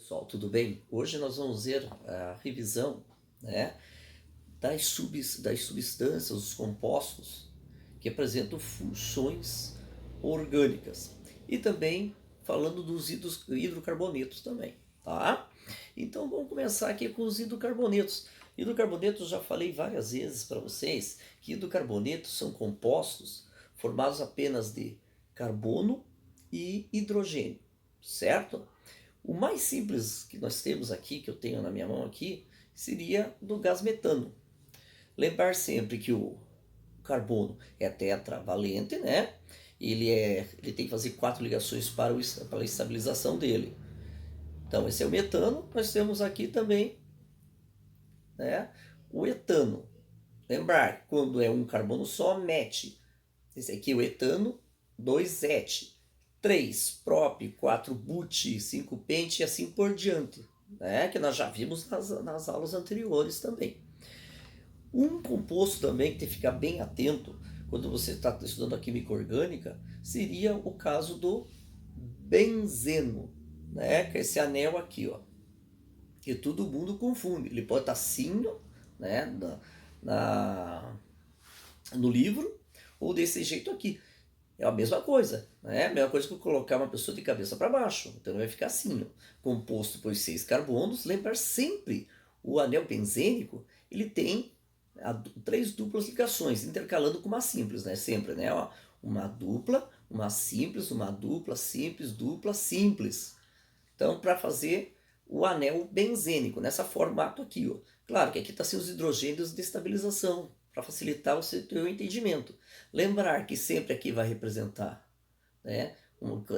Pessoal, tudo bem? Hoje nós vamos ver a revisão, né, das substâncias, os compostos que apresentam funções orgânicas e também falando dos hidrocarbonetos também, tá? Então vamos começar aqui com os hidrocarbonetos. Hidrocarbonetos, já falei várias vezes para vocês que hidrocarbonetos são compostos formados apenas de carbono e hidrogênio, certo? O mais simples que nós temos aqui, que eu tenho na minha mão aqui, seria do gás metano. Lembrar sempre que o carbono é tetravalente, né? Ele tem que fazer 4 ligações para a estabilização dele. Então esse é o metano. Nós temos aqui também, né, o etano. Lembrar, quando é um carbono só, mete. Esse aqui é o etano, 2 et, 3 prop, 4 but, 5 pente e assim por diante, né? Que nós já vimos nas aulas anteriores também. Um composto também que tem que ficar bem atento quando você está estudando a química orgânica seria o caso do benzeno, né? Que é esse anel aqui, ó, que todo mundo confunde. Ele pode estar assim, né, no livro, ou desse jeito aqui. É a mesma coisa, né? A mesma coisa que eu colocar uma pessoa de cabeça para baixo. Então ele vai ficar assim, ó, composto por 6 carbonos. Lembrar sempre, o anel benzênico, ele tem 3 duplas ligações, intercalando com uma simples, né? Sempre, né? Ó, uma dupla, uma simples, uma dupla, simples, dupla, simples. Então, para fazer o anel benzênico, nessa formato aqui, ó. Claro que aqui está sem os hidrogênios de estabilização, para facilitar o seu entendimento. Lembrar que sempre aqui vai representar, né?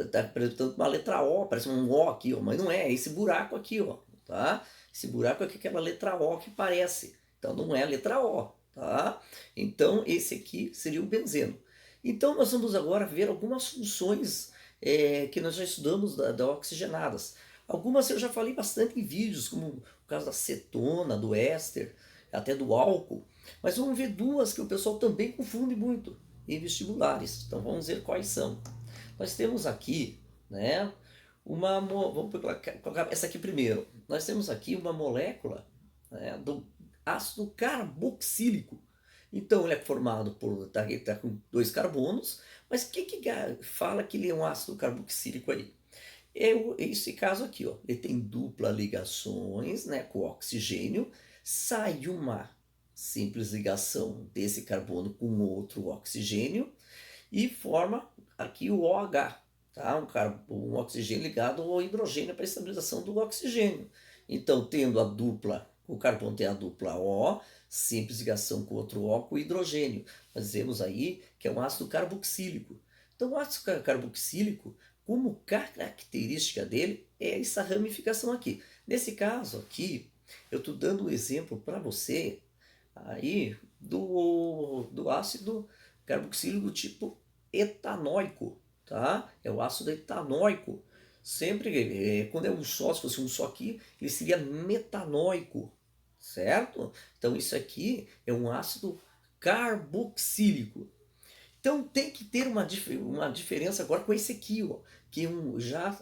Está representando uma letra O, parece um O aqui, ó, mas não é, é esse buraco aqui, ó, tá? Esse buraco aqui é aquela letra O que parece, então não é a letra O, tá? Então esse aqui seria o benzeno. Então nós vamos agora ver algumas funções que nós já estudamos da oxigenadas. Algumas eu já falei bastante em vídeos, como o caso da cetona, do éster, até do álcool. Mas vamos ver duas que o pessoal também confunde muito em vestibulares. Então vamos ver quais são. Nós temos aqui, né, vamos colocar essa aqui primeiro. Nós temos aqui uma molécula, né, do ácido carboxílico. Então ele é formado por tá com 2 carbonos, mas o que fala que ele é um ácido carboxílico aí? Esse caso aqui, ó, ele tem dupla ligações, né, com oxigênio, sai uma simples ligação desse carbono com outro oxigênio e forma aqui o OH, tá? Um oxigênio ligado ao hidrogênio para a estabilização do oxigênio. Então, tendo a dupla, o carbono tem a dupla O, simples ligação com outro O com hidrogênio. Nós vemos aí que é um ácido carboxílico. Então, o ácido carboxílico, como característica dele, é essa ramificação aqui. Nesse caso aqui, eu estou dando um exemplo para você aí do ácido carboxílico do tipo etanóico, tá? É o ácido etanóico. Sempre, quando é um só, se fosse um só aqui, ele seria metanóico, certo? Então isso aqui é um ácido carboxílico. Então tem que ter uma diferença agora com esse aqui, ó, que é um já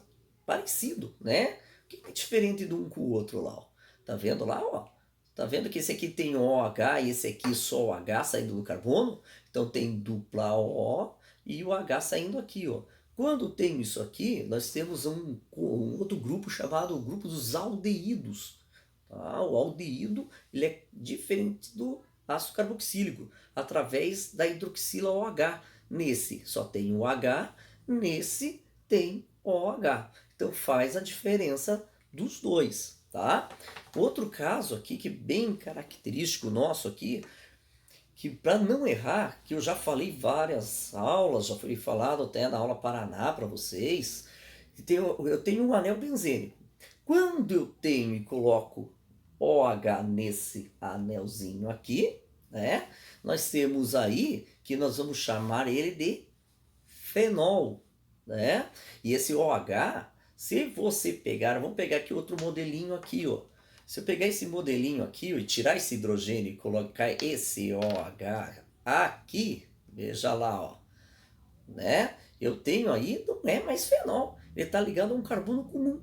parecido, né? O que é diferente de um com o outro lá, ó? Tá vendo lá, ó? Tá vendo que esse aqui tem OH e esse aqui só o H saindo do carbono? Então tem dupla O e o H saindo aqui, ó. Quando tem isso aqui, nós temos um outro grupo chamado o grupo dos aldeídos. Tá? O aldeído ele é diferente do ácido carboxílico, através da hidroxila OH. Nesse só tem o H, nesse tem OH. Então faz a diferença dos dois, tá? Outro caso aqui que é bem característico nosso aqui, que para não errar, que eu já falei várias aulas, já foi falado até na aula Paraná para vocês, eu tenho um anel benzênico. Quando eu tenho e coloco OH nesse anelzinho aqui, né? Nós temos aí que nós vamos chamar ele de fenol, né? E esse OH, se você pegar, vamos pegar aqui outro modelinho aqui, ó. Se eu pegar esse modelinho aqui ó, e tirar esse hidrogênio e colocar esse OH aqui, veja lá, ó, né? Eu tenho aí, não é mais fenol, ele está ligado a um carbono comum,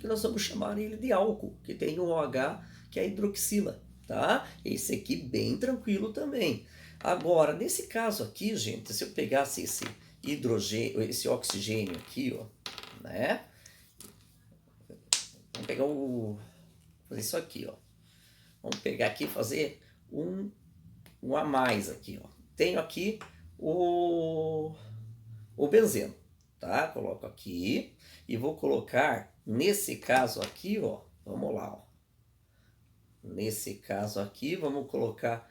que nós vamos chamar ele de álcool, que tem um OH, que é a hidroxila, tá? Esse aqui bem tranquilo também. Agora, nesse caso aqui, gente, se eu pegasse esse hidrogênio, esse oxigênio aqui, ó, né? Vamos pegar fazer isso aqui, ó. Vamos pegar aqui e fazer um a mais aqui, ó. Tenho aqui o benzeno, tá? Coloco aqui e vou colocar, nesse caso aqui, ó, vamos lá, ó. Nesse caso aqui, vamos colocar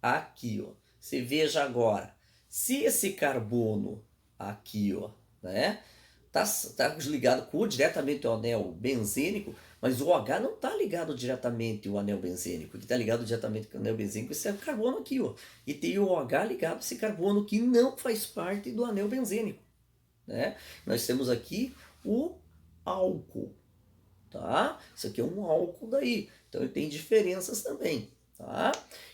aqui, ó. Você veja agora, se esse carbono aqui, ó, né, tá ligado diretamente ao anel benzênico, mas o OH não está ligado diretamente ao anel benzênico. O que está ligado diretamente ao anel benzênico é esse carbono aqui, ó. E tem o OH ligado a esse carbono que não faz parte do anel benzênico, né? Nós temos aqui o álcool, tá? Isso aqui é um álcool daí. Então ele tem diferenças também, tá?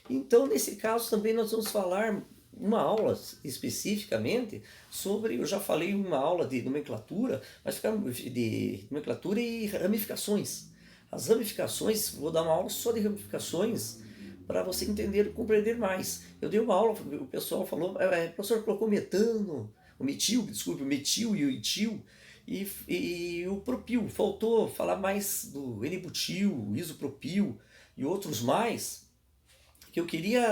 Então nesse caso também nós vamos falar uma aula especificamente sobre, eu já falei uma aula de nomenclatura, mas ficar de nomenclatura e ramificações. As ramificações, vou dar uma aula só de ramificações para você entender e compreender mais. Eu dei uma aula, o pessoal falou, o professor colocou metano, o metil, desculpe, o metil e o etil, e o propil. Faltou falar mais do N-butil, isopropil e outros mais que eu queria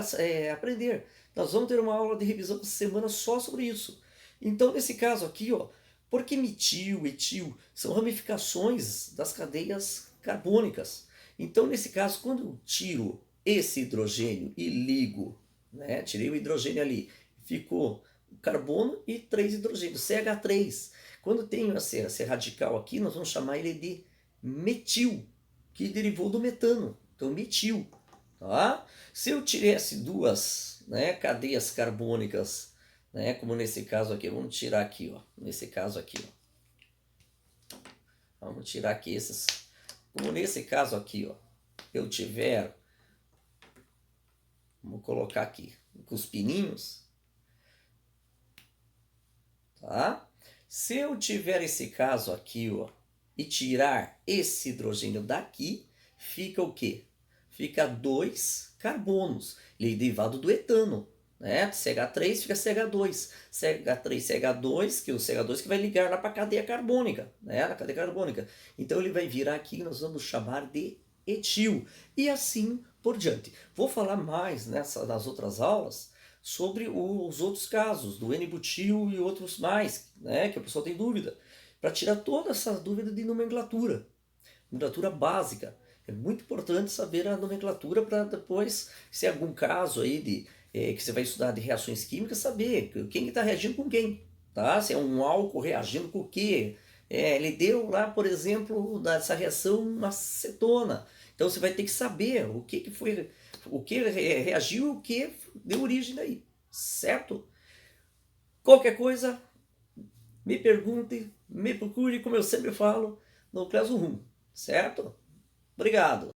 aprender. Nós vamos ter uma aula de revisão essa semana só sobre isso. Então, nesse caso aqui, ó, porque metil, etil são ramificações das cadeias carbônicas. Então, nesse caso, quando eu tiro esse hidrogênio e ligo, né, tirei o hidrogênio ali, ficou carbono e 3 hidrogênios, CH3. Quando tenho esse radical aqui, nós vamos chamar ele de metil, que derivou do metano. Então, metil. Tá? Se eu tivesse duas, né, cadeias carbônicas, né, como nesse caso aqui, vamos tirar aqui, ó, nesse caso aqui, ó, vamos tirar aqui esses, como nesse caso aqui, ó, eu tiver, vamos colocar aqui, com os pininhos, tá? Se eu tiver esse caso aqui, ó, e tirar esse hidrogênio daqui, fica o quê? Fica 2 carbonos, ele é derivado do etano, né? CH3 fica CH2, CH3, CH2, que o CH2 que vai ligar lá para a cadeia carbônica, né? Na cadeia carbônica. Então ele vai virar aqui, nós vamos chamar de etil, e assim por diante. Vou falar mais nas outras aulas sobre os outros casos, do N-butil e outros mais, né? Que a pessoa tem dúvida, para tirar toda essa dúvida de nomenclatura básica. É muito importante saber a nomenclatura para depois, se algum caso aí que você vai estudar de reações químicas, saber quem está reagindo com quem, tá? Se é um álcool reagindo com o quê? Ele deu lá, por exemplo, dessa reação acetona. Então você vai ter que saber o que foi, o que reagiu, o que deu origem daí, certo? Qualquer coisa, me pergunte, me procure, como eu sempre falo, no Classroom, certo? Obrigado.